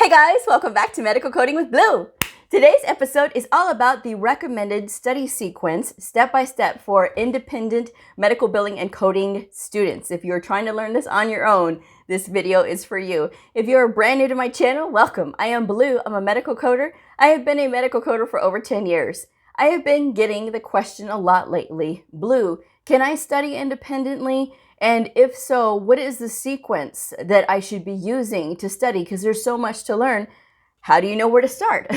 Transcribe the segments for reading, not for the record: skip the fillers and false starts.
Hey guys, welcome back to Medical Coding with Blue. Today's episode is all about the recommended study sequence, step-by-step for independent medical billing and coding students. If you're trying to learn this on your own, this video is for you. If you're brand new to my channel, welcome. I am Blue. I'm a medical coder. I have been a medical coder for over 10 years. I have been getting the question a lot lately. Blue, can I study independently? And if so, what is the sequence that I should be using to study? Because there's so much to learn. How do you know where to start?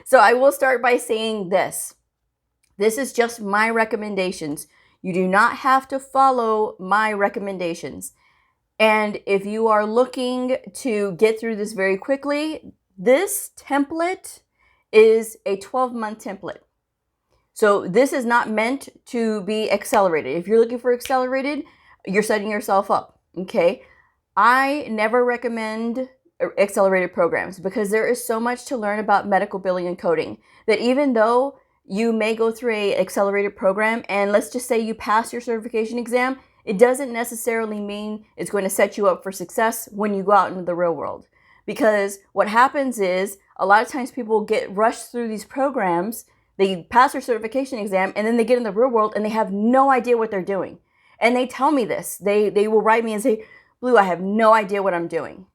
So I will start by saying this. This is just my recommendations. You do not have to follow my recommendations. And if you are looking to get through this very quickly, this template is a 12-month template. So this is not meant to be accelerated. If you're looking for accelerated, you're setting yourself up, okay? I never recommend accelerated programs because there is so much to learn about medical billing and coding that even though you may go through an accelerated program and let's just say you pass your certification exam, it doesn't necessarily mean it's going to set you up for success when you go out into the real world. Because what happens is a lot of times people get rushed through these programs, they pass their certification exam, and then they get in the real world and they have no idea what they're doing. And they tell me this. They will write me and say, Blue, I have no idea what I'm doing.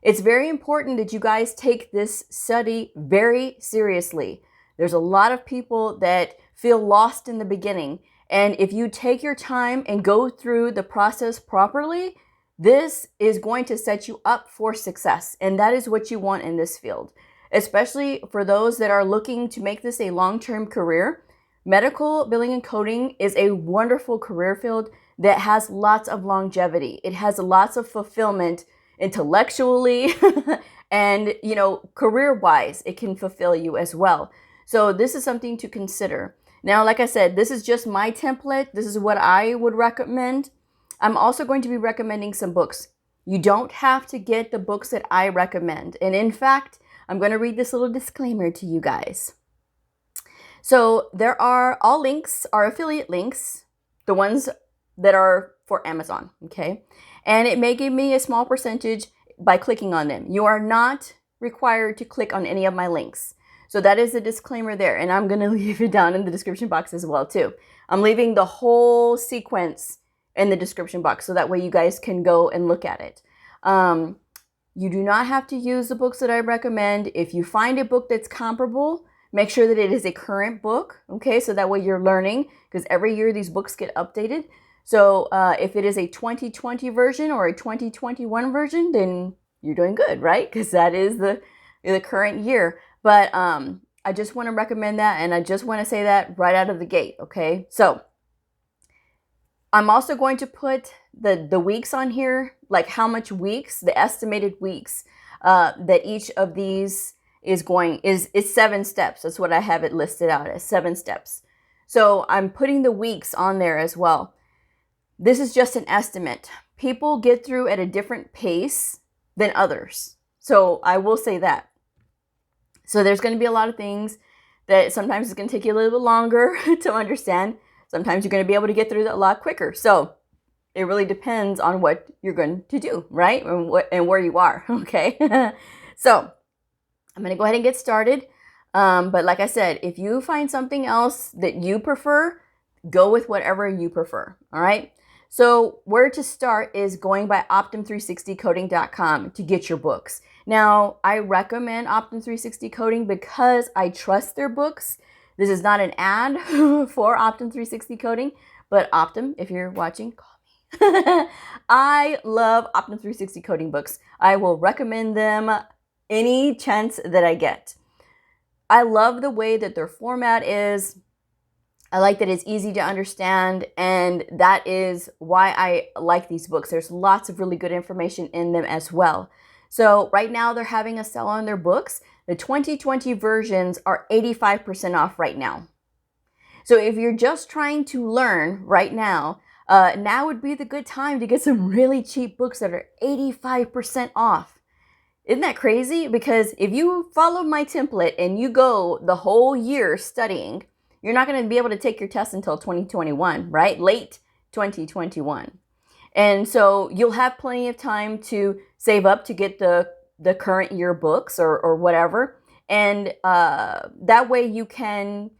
It's very important that you guys take this study very seriously. There's a lot of people that feel lost in the beginning. And if you take your time and go through the process properly, this is going to set you up for success. And that is what you want in this field, especially for those that are looking to make this a long-term career. Medical billing and coding is a wonderful career field that has lots of longevity. It has lots of fulfillment intellectually and, career-wise, it can fulfill you as well. So this is something to consider. Now, like I said, this is just my template. This is what I would recommend. I'm also going to be recommending some books. You don't have to get the books that I recommend. And in fact, I'm going to read this little disclaimer to you guys. So all links are affiliate links, the ones that are for Amazon, okay? And it may give me a small percentage by clicking on them. You are not required to click on any of my links. So that is a disclaimer there. And I'm going to leave it down in the description box as well too. I'm leaving the whole sequence in the description box so that way you guys can go and look at it. You do not have to use the books that I recommend. If you find a book that's comparable, make sure that it is a current book, okay? So that way you're learning, because every year these books get updated. So if it is a 2020 version or a 2021 version, then you're doing good, right? Because that is the current year. But I just want to recommend that, and I just want to say that right out of the gate, okay? So I'm also going to put the weeks on here, like how much weeks, the estimated weeks that each of these is 7 steps. That's what I have it listed out as, 7 steps. So I'm putting the weeks on there as well. This is just an estimate. People get through at a different pace than others. So I will say that. So there's going to be a lot of things that sometimes it's going to take you a little bit longer to understand. Sometimes you're going to be able to get through that a lot quicker. So it really depends on what you're going to do, right? And where you are, okay? So I'm going to go ahead and get started. But like I said, if you find something else that you prefer, go with whatever you prefer, all right? So where to start is going by Optum360coding.com to get your books. Now, I recommend Optum360 Coding because I trust their books. This is not an ad for Optum360 Coding, but Optum, if you're watching, call me. I love Optum360 Coding books. I will recommend them any chance that I get. I love the way that their format is. I like that it's easy to understand, and that is why I like these books. There's lots of really good information in them as well. So right now they're having a sale on their books. The 2020 versions are 85% off right now. So if you're just trying to learn right now, now would be the good time to get some really cheap books that are 85% off. Isn't that crazy? Because if you follow my template and you go the whole year studying, you're not going to be able to take your test until 2021, right? Late 2021. And so you'll have plenty of time to save up to get the the current year books or whatever. And that way you can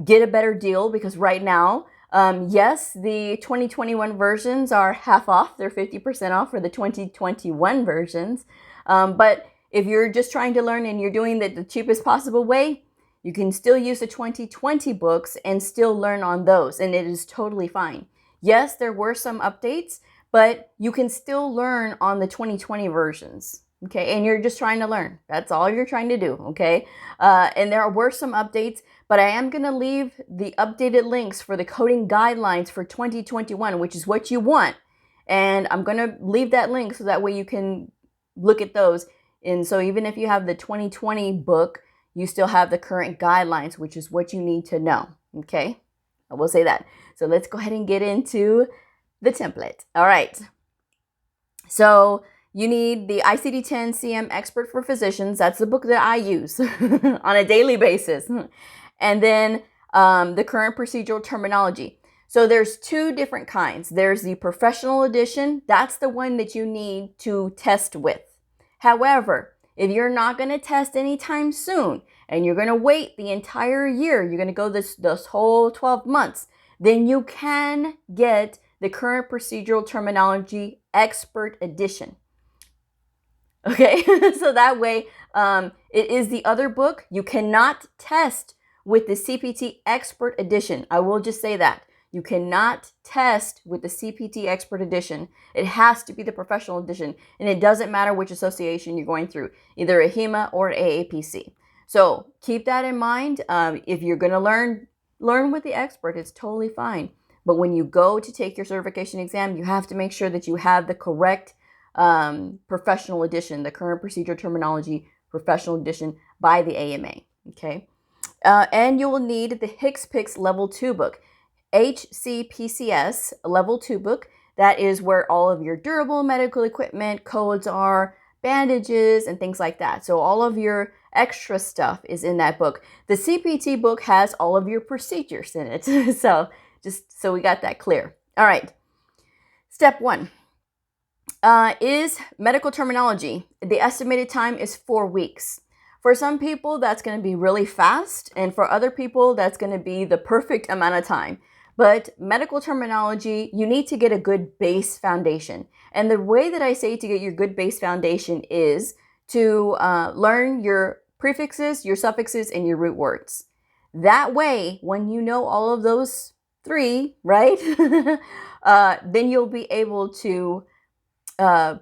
get a better deal, because right now, yes, the 2021 versions are half off. They're 50% off for the 2021 versions. But if you're just trying to learn and you're doing it the cheapest possible way, you can still use the 2020 books and still learn on those, and it is totally fine. Yes, there were some updates, but you can still learn on the 2020 versions. Okay, and you're just trying to learn. That's all you're trying to do, okay? And there were some updates, but I am going to leave the updated links for the coding guidelines for 2021, which is what you want. And I'm going to leave that link so that way you can look at those. And so even if you have the 2020 book, you still have the current guidelines, which is what you need to know, okay? I will say that. So let's go ahead and get into the template. All right. So you need the ICD-10 CM Expert for Physicians. That's the book that I use on a daily basis. And then the current procedural terminology. So there's two different kinds. There's the professional edition. That's the one that you need to test with. However, if you're not going to test anytime soon and you're going to wait the entire year, you're going to go this whole 12 months, then you can get the current procedural terminology expert edition. Okay, so that way it is the other book. You cannot test with the CPT expert edition. I will just say that. You cannot test with the CPT expert edition. It has to be the professional edition, and it doesn't matter which association you're going through, either a HEMA or AAPC. So keep that in mind. If you're going to learn with the expert, it's totally fine. But when you go to take your certification exam, you have to make sure that you have the correct professional edition, the current procedural terminology professional edition by the AMA. Okay, and you will need the HCPCS Level 2 book. HCPCS Level 2 book. That is where all of your durable medical equipment codes are, bandages, and things like that. So all of your extra stuff is in that book. The CPT book has all of your procedures in it. So just so we got that clear. All right. Step 1 is medical terminology. The estimated time is 4 weeks. For some people, that's going to be really fast. And for other people, that's going to be the perfect amount of time. But medical terminology, you need to get a good base foundation. And the way that I say to get your good base foundation is to learn your prefixes, your suffixes, and your root words. That way, when you know all of those 3, right, then you'll be able to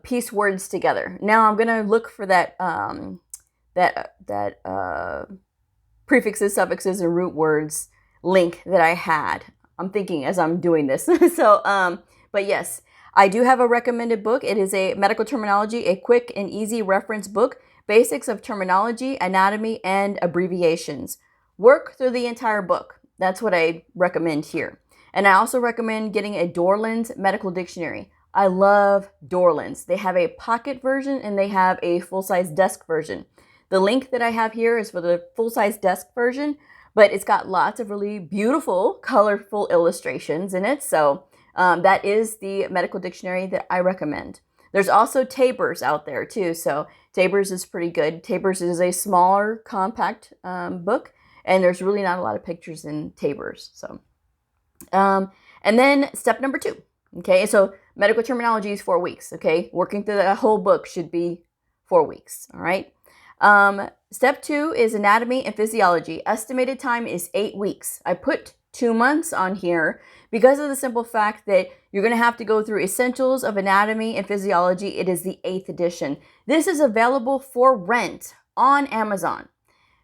piece words together. Now I'm going to look for that prefixes, suffixes, and root words link that I had. I'm thinking as I'm doing this. So, but yes, I do have a recommended book. It is a medical terminology, a quick and easy reference book, basics of terminology, anatomy, and abbreviations. Work through the entire book. That's what I recommend here. And I also recommend getting a Dorland's Medical Dictionary. I love Dorland's. They have a pocket version and they have a full-size desk version. The link that I have here is for the full-size desk version, but it's got lots of really beautiful, colorful illustrations in it. So that is the medical dictionary that I recommend. There's also Tabors out there too. So Tabors is pretty good. Tabors is a smaller, compact book, and there's really not a lot of pictures in Tabors. So, and then step number 2. Okay, so medical terminology is 4 weeks. Okay, working through the whole book should be 4 weeks. All right. Step 2 is anatomy and physiology. Estimated time is 8 weeks. I put 2 months on here because of the simple fact that you're going to have to go through Essentials of Anatomy and Physiology. It is the 8th edition. This is available for rent on Amazon.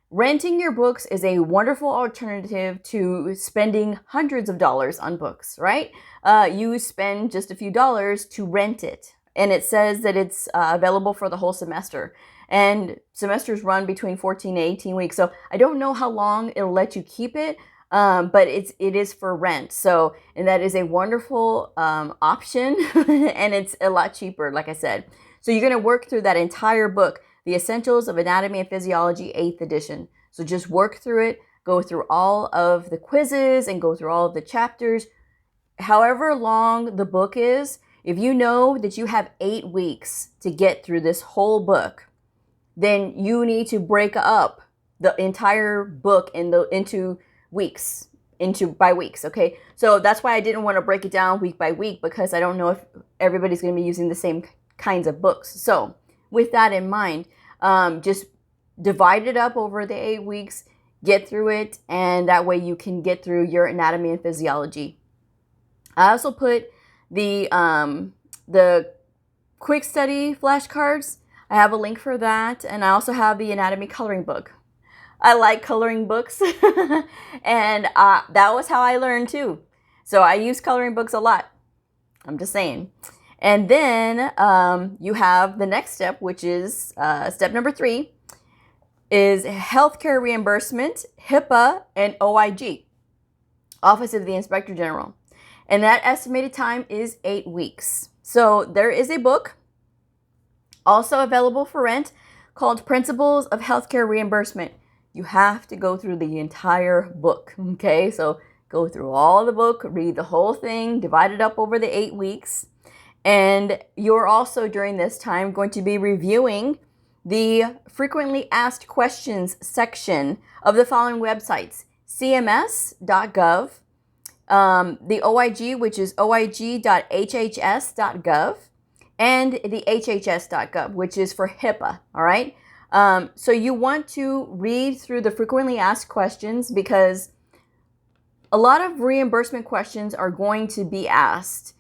Renting your books is a wonderful alternative to spending hundreds of dollars on books, right? You spend just a few dollars to rent it. And it says that it's available for the whole semester. And semesters run between 14 and 18 weeks. So I don't know how long it'll let you keep it, but it is for rent. So, and that is a wonderful option. And it's a lot cheaper, like I said. So you're going to work through that entire book, The Essentials of Anatomy and Physiology, 8th edition. So just work through it, go through all of the quizzes and go through all of the chapters. However long the book is, if you know that you have 8 weeks to get through this whole book, then you need to break up the entire book into weeks, by weeks, okay? So that's why I didn't want to break it down week by week, because I don't know if everybody's going to be using the same kinds of books. So with that in mind, just divide it up over the 8 weeks, get through it, and that way you can get through your anatomy and physiology. I also put the quick study flashcards. I have a link for that, and I also have the anatomy coloring book. I like coloring books, and that was how I learned too. So I use coloring books a lot. I'm just saying. And then you have the next step, which is step number 3, is healthcare reimbursement, HIPAA, and OIG, Office of the Inspector General. And that estimated time is 8 weeks. So there is a book also available for rent called Principles of Healthcare Reimbursement. You have to go through the entire book, okay? So go through all the book, read the whole thing, divide it up over the 8 weeks. And you're also during this time going to be reviewing the frequently asked questions section of the following websites: cms.gov, the OIG, which is oig.hhs.gov, and the hhs.gov, which is for HIPAA, all right? So you want to read through the frequently asked questions, because a lot of reimbursement questions are going to be asked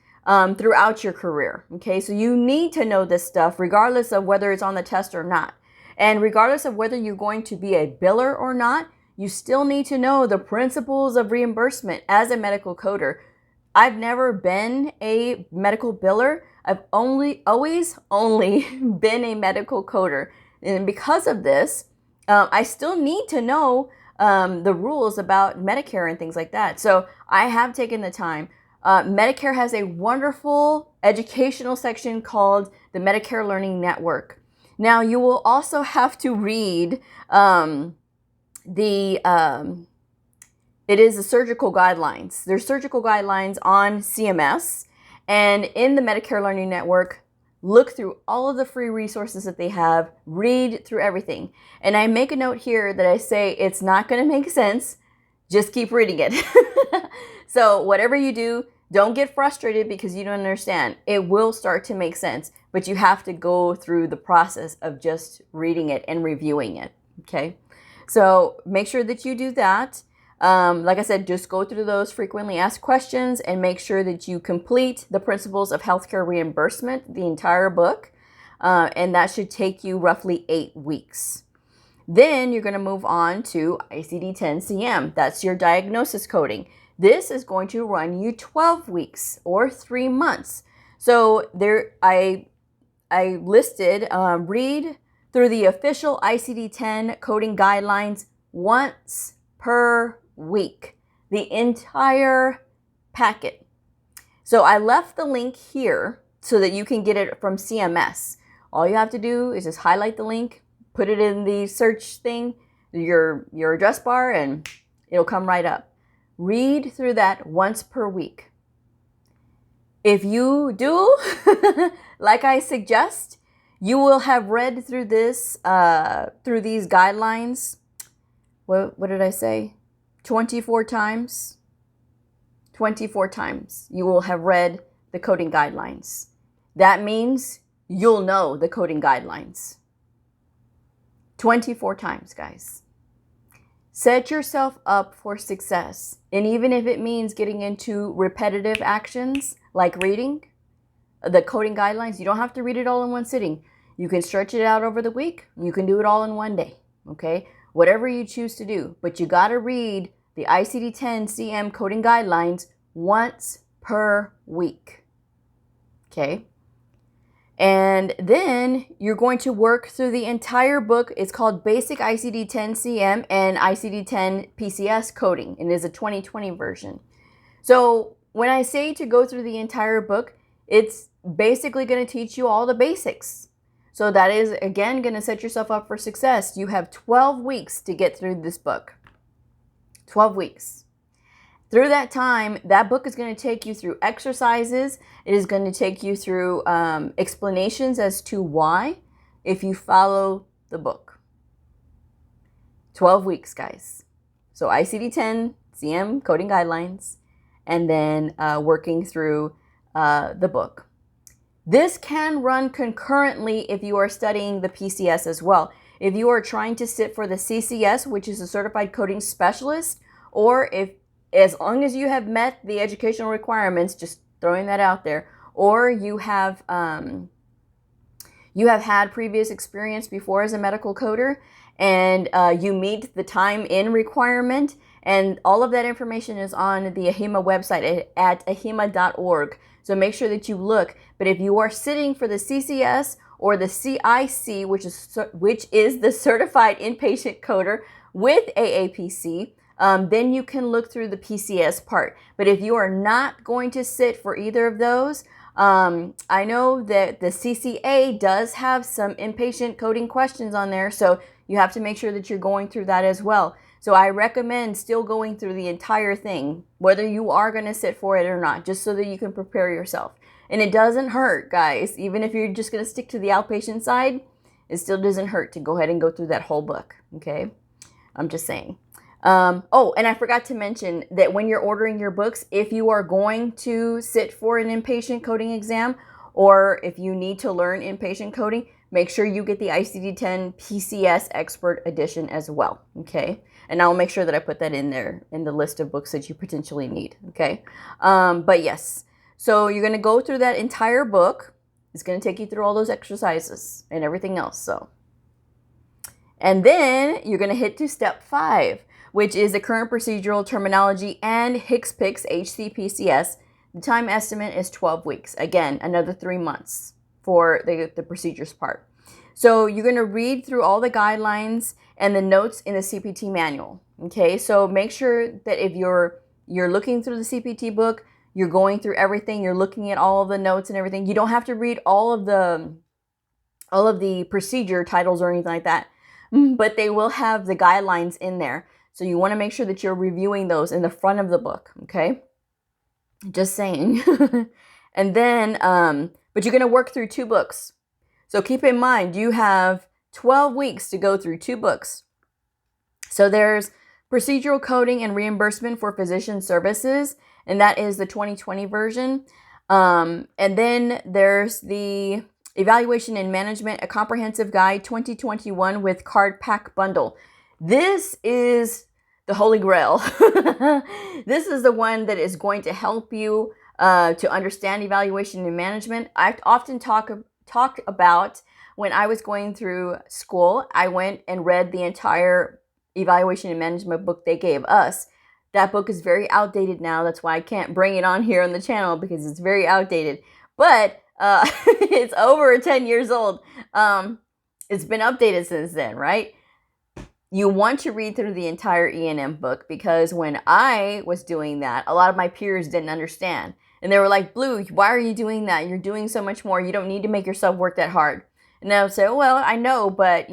throughout your career, okay? So you need to know this stuff regardless of whether it's on the test or not. And regardless of whether you're going to be a biller or not, you still need to know the principles of reimbursement as a medical coder. I've never been a medical biller. I've always only been a medical coder. And because of this, I still need to know the rules about Medicare and things like that. So I have taken the time. Medicare has a wonderful educational section called the Medicare Learning Network. Now, you will also have to read it is the surgical guidelines. There's surgical guidelines on CMS, and in the Medicare Learning Network, look through all of the free resources that they have, read through everything. And I make a note here that I say it's not going to make sense, just keep reading it. So whatever you do, don't get frustrated because you don't understand. It will start to make sense, but you have to go through the process of just reading it and reviewing it, okay? So make sure that you do that. Like I said, just go through those frequently asked questions and make sure that you complete the Principles of Healthcare Reimbursement, the entire book, and that should take you roughly 8 weeks. Then you're going to move on to ICD-10-CM. That's your diagnosis coding. This is going to run you 12 weeks or 3 months. So there, I listed, read through the official ICD-10 coding guidelines once per week, the entire packet. So I left the link here so that you can get it from CMS. All you have to do is just highlight the link, put it in the search thing, your address bar, and it'll come right up. Read through that once per week. If you do, like I suggest, you will have read through this, through these guidelines. What did I say? 24 times? 24 times you will have read the coding guidelines. That means you'll know the coding guidelines. 24 times, guys. Set yourself up for success. And even if it means getting into repetitive actions like reading the coding guidelines, you don't have to read it all in one sitting. You can stretch it out over the week. You can do it all in one day, okay? Whatever you choose to do. But you got to read the ICD-10-CM coding guidelines once per week, okay? And then you're going to work through the entire book. It's called Basic ICD-10-CM and ICD-10-PCS Coding, and it is a 2020 version. So when I say to go through the entire book, it's basically going to teach you all the basics. So that is, again, going to set yourself up for success. You have 12 weeks to get through this book. 12 weeks. Through that time, that book is going to take you through exercises. It is going to take you through explanations as to why, if you follow the book. 12 weeks, guys. So ICD-10, CM, coding guidelines, and then working through the book. This can run concurrently if you are studying the PCS as well. If you are trying to sit for the CCS, which is a Certified Coding Specialist, or as long as you have met the educational requirements, just throwing that out there, or you have had previous experience before as a medical coder, and you meet the time in requirement, and all of that information is on the AHIMA website at ahima.org. So make sure that you look. But if you are sitting for the CCS or the CIC, which is the Certified Inpatient Coder with AAPC, then you can look through the PCS part. But if you are not going to sit for either of those, I know that the CCA does have some inpatient coding questions on there, so you have to make sure that you're going through that as well. So I recommend still going through the entire thing, whether you are going to sit for it or not, just so that you can prepare yourself. And it doesn't hurt, guys. Even if you're just going to stick to the outpatient side, it still doesn't hurt to go ahead and go through that whole book, okay? I'm just saying. Oh, and I forgot to mention that when you're ordering your books, if you are going to sit for an inpatient coding exam, or if you need to learn inpatient coding, make sure you get the ICD-10 PCS Expert Edition as well, okay? And I'll make sure that I put that in there in the list of books that you potentially need, okay? But yes, so you're going to go through that entire book. It's going to take you through all those exercises and everything else, so. And then you're going to hit to step 5, which is the current procedural terminology and HCPCS, HCPCS. The time estimate is 12 weeks. Again, another 3 months for the procedures part. So you're going to read through all the guidelines and the notes in the CPT manual. Okay, so make sure that if you're looking through the CPT book, you're going through everything, you're looking at all of the notes and everything. You don't have to read all of the procedure titles or anything like that, but they will have the guidelines in there. So you want to make sure that you're reviewing those in the front of the book, okay? Just saying. And then, but you're going to work through 2 books. So keep in mind, you have 12 weeks to go through 2 books. So there's Procedural Coding and Reimbursement for Physician Services, and that is the 2020 version. And then there's the Evaluation and Management, a Comprehensive Guide 2021 with Card Pack Bundle. This is the Holy Grail. This is the one that is going to help you to understand evaluation and management. I often talk about when I was going through school, I went and read the entire evaluation and management book they gave us. That book is very outdated now. That's why I can't bring it on here on the channel, because it's very outdated. But it's over 10 years old. It's been updated since then, right? You want to read through the entire E&M book, because when I was doing that, a lot of my peers didn't understand. And they were like, Bleu, why are you doing that? You're doing so much more. You don't need to make yourself work that hard. And I would say, well, I know, but,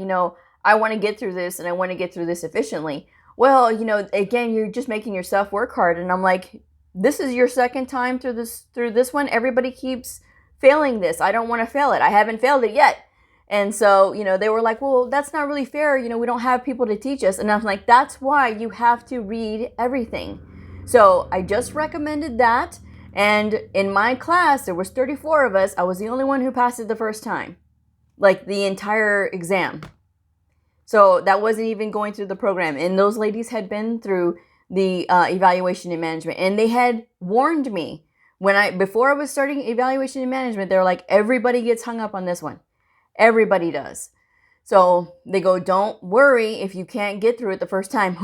I want to get through this, and I want to get through this efficiently. Well, again, you're just making yourself work hard. And I'm like, this is your second time through this one. Everybody keeps failing this. I don't want to fail it. I haven't failed it yet. And so, they were like, well, that's not really fair. We don't have people to teach us. And I'm like, that's why you have to read everything. So I just recommended that. And in my class, there was 34 of us. I was the only one who passed it the first time, like the entire exam. So that wasn't even going through the program. And those ladies had been through the evaluation and management. And they had warned me before I was starting evaluation and management, they were like, everybody gets hung up on this one. Everybody does. So they go, don't worry if you can't get through it the first time.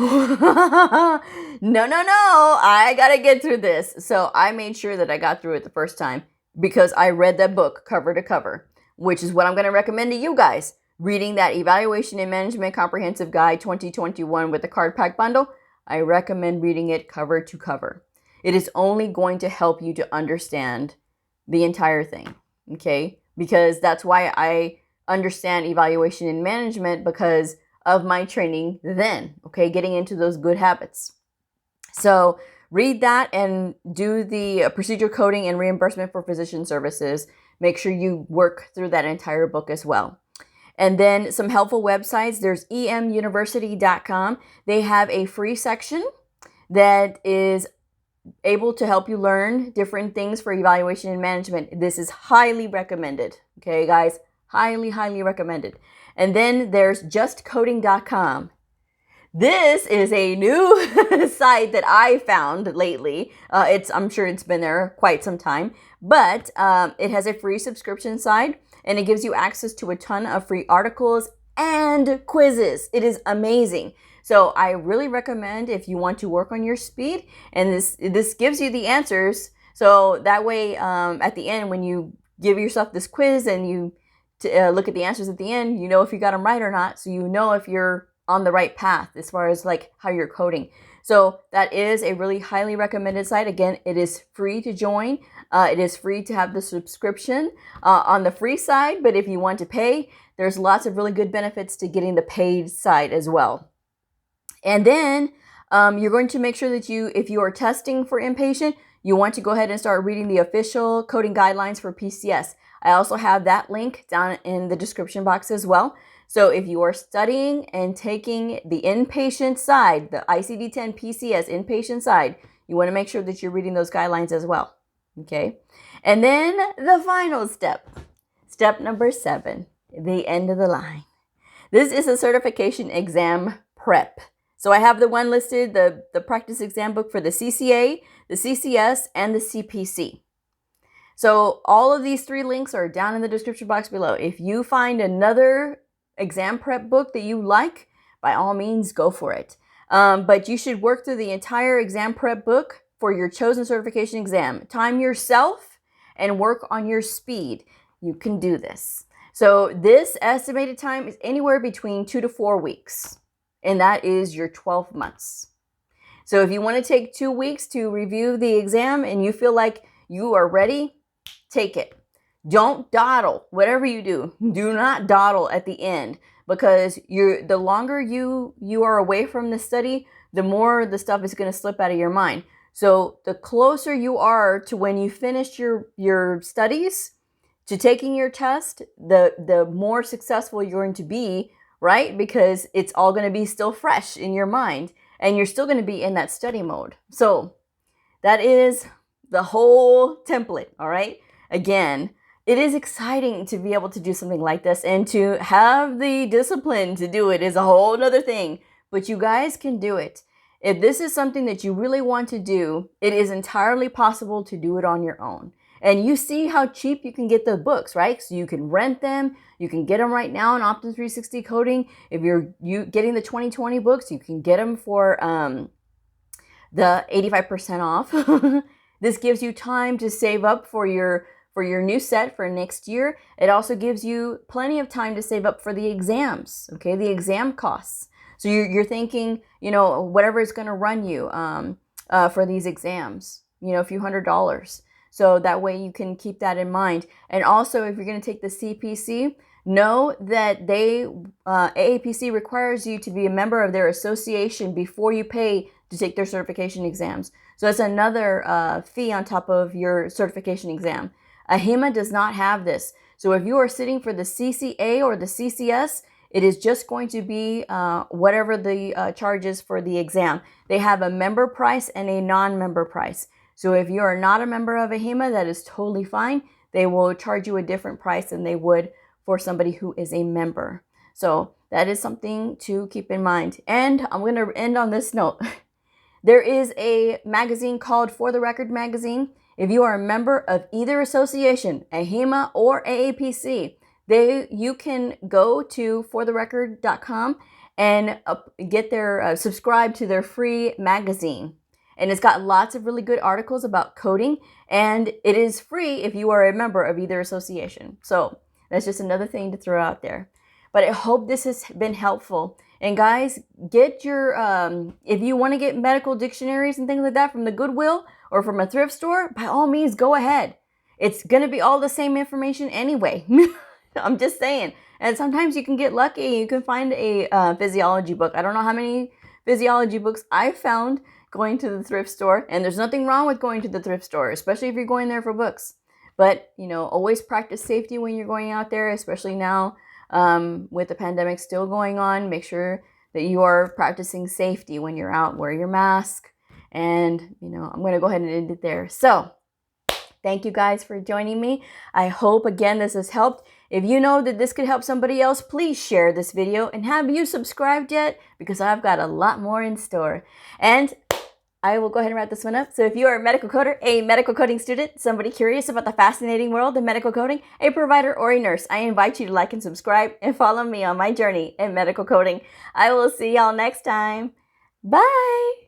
No, I got to get through this. So I made sure that I got through it the first time, because I read that book cover to cover, which is what I'm going to recommend to you guys. Reading that Evaluation and Management Comprehensive Guide 2021 with the Card Pack Bundle, I recommend reading it cover to cover. It is only going to help you to understand the entire thing, okay? Because that's why I understand evaluation and management, because of my training then, okay? Getting into those good habits. So read that and do the procedure coding and reimbursement for physician services. Make sure you work through that entire book as well. And then some helpful websites. There's emuniversity.com. They have a free section that is able to help you learn different things for evaluation and management. This is highly recommended. Okay, guys, highly, highly recommended. And then there's justcoding.com. This is a new site that I found lately. I'm sure it's been there quite some time, but it has a free subscription side, and it gives you access to a ton of free articles and quizzes. It is amazing. So I really recommend if you want to work on your speed, and this gives you the answers. So that way, at the end, when you give yourself this quiz and you look at the answers at the end, you know if you got them right or not. So you know if you're on the right path as far as like how you're coding. So that is a really highly recommended site. Again, it is free to join. It is free to have the subscription on the free side, but if you want to pay, there's lots of really good benefits to getting the paid side as well. And then you're going to make sure that if you are testing for inpatient, you want to go ahead and start reading the official coding guidelines for PCS. I also have that link down in the description box as well. So if you are studying and taking the inpatient side, the ICD-10 PCS inpatient side, you want to make sure that you're reading those guidelines as well. Okay. And then the final step number 7, the end of the line. This is a certification exam prep. So I have the one listed, the practice exam book for the CCA, the CCS, and the CPC. So all of these 3 links are down in the description box below. If you find another exam prep book that you like, by all means, go for it. But you should work through the entire exam prep book for your chosen certification exam. Time yourself and work on your speed. You can do this. So this estimated time is anywhere between 2 to 4 weeks, and that is your 12 months. So if you want to take 2 weeks to review the exam and you feel like you are ready, take it. Don't dawdle. Whatever you do not dawdle at the end, because the longer you are away from the study, the more the stuff is going to slip out of your mind. So the closer you are to when you finish your studies to taking your test, the more successful you're going to be, right? Because it's all going to be still fresh in your mind, and you're still going to be in that study mode. So that is the whole template, all right? Again, it is exciting to be able to do something like this, and to have the discipline to do it is a whole other thing, but you guys can do it. If this is something that you really want to do, it is entirely possible to do it on your own. And you see how cheap you can get the books, right? So you can rent them. You can get them right now on Optum 360 Coding. If you're getting the 2020 books, you can get them for the 85% off. This gives you time to save up for your new set for next year. It also gives you plenty of time to save up for the exams, okay? The exam costs. So you're thinking, whatever it's going to run you for these exams, a few $100s. So that way you can keep that in mind. And also, if you're going to take the CPC, know that AAPC requires you to be a member of their association before you pay to take their certification exams. So that's another fee on top of your certification exam. AHIMA does not have this. So if you are sitting for the CCA or the CCS, it is just going to be whatever the charge is for the exam. They have a member price and a non-member price. So if you are not a member of AHIMA, that is totally fine. They will charge you a different price than they would for somebody who is a member. So that is something to keep in mind. And I'm going to end on this note. There is a magazine called For the Record magazine. If you are a member of either association, AHIMA or AAPC, you can go to fortherecord.com and get subscribe to their free magazine. And it's got lots of really good articles about coding, and it is free if you are a member of either association. So that's just another thing to throw out there. But I hope this has been helpful. And guys, get your, if you want to get medical dictionaries and things like that from the Goodwill or from a thrift store, by all means, go ahead. It's going to be all the same information anyway. I'm just saying. And sometimes you can get lucky. You can find a physiology book. I don't know how many physiology books I found going to the thrift store, and there's nothing wrong with going to the thrift store, especially if you're going there for books. But, always practice safety when you're going out there, especially now with the pandemic still going on. Make sure that you are practicing safety when you're out. Wear your mask. And, I'm going to go ahead and end it there. So, thank you guys for joining me. I hope, again, this has helped. If you know that this could help somebody else, please share this video. And have you subscribed yet? Because I've got a lot more in store. And I will go ahead and wrap this one up. So if you are a medical coder, a medical coding student, somebody curious about the fascinating world of medical coding, a provider, or a nurse, I invite you to like and subscribe and follow me on my journey in medical coding. I will see y'all next time. Bye!